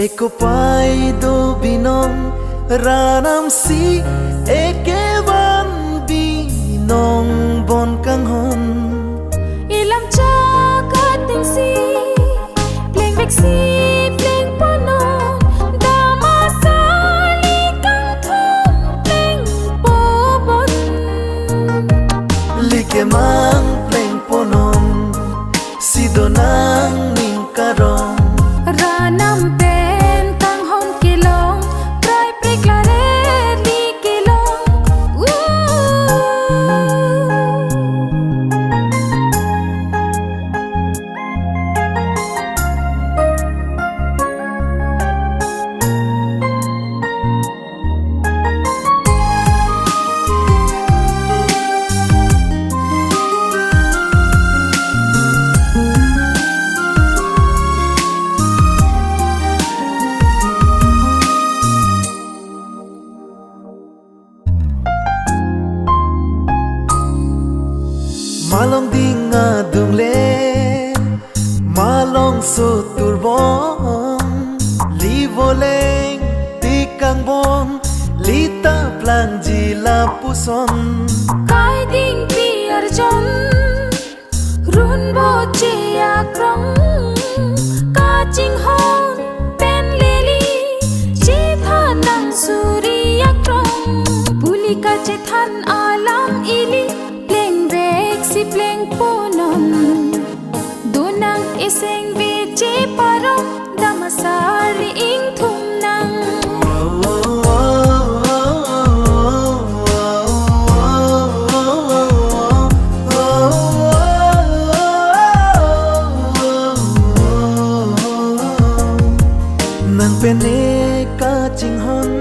Eko pai do binong ranam si ekewan binong bon kang hon ilam cha kating si pleng vek si pleng ponon dama sali kang thong pleng pobon like mang pleng ponon sidonang ning karong ranam pen kang hon kilong prai preklare li kilong malong dinga dungle malong so turbong livoleng tikang bon lita plang jila puson kai ding pi arjon run bo che akrong ka ching hon pen leli che thanang suri akrong puli ka che than alam ili pleng vek si pleng ponon donang iseng ve che parong damasari ing thum nang nang pene ka ching hon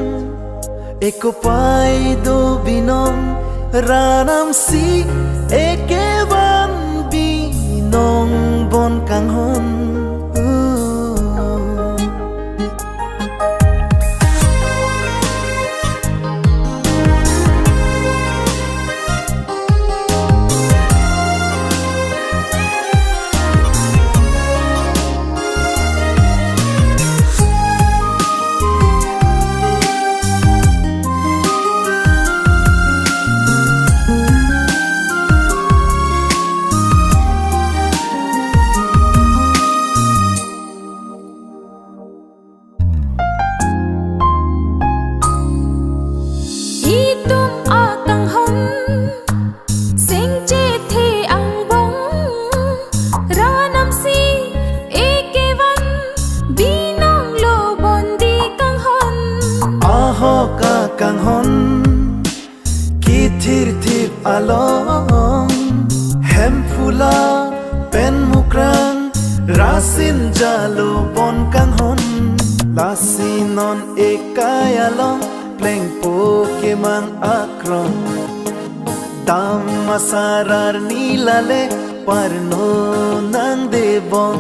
eko pai do binong ranam si ekewan binong bon kang hon itum akang hon sing che the ang bong ranam si ekewan binong lo bondi kang hon aho ka kang hon ki thir thip along hem phula pen mukrang rasin jalo bon kang hon lasinon ekai along pleng po ke mang akrong dam masarar nilale parno nang debon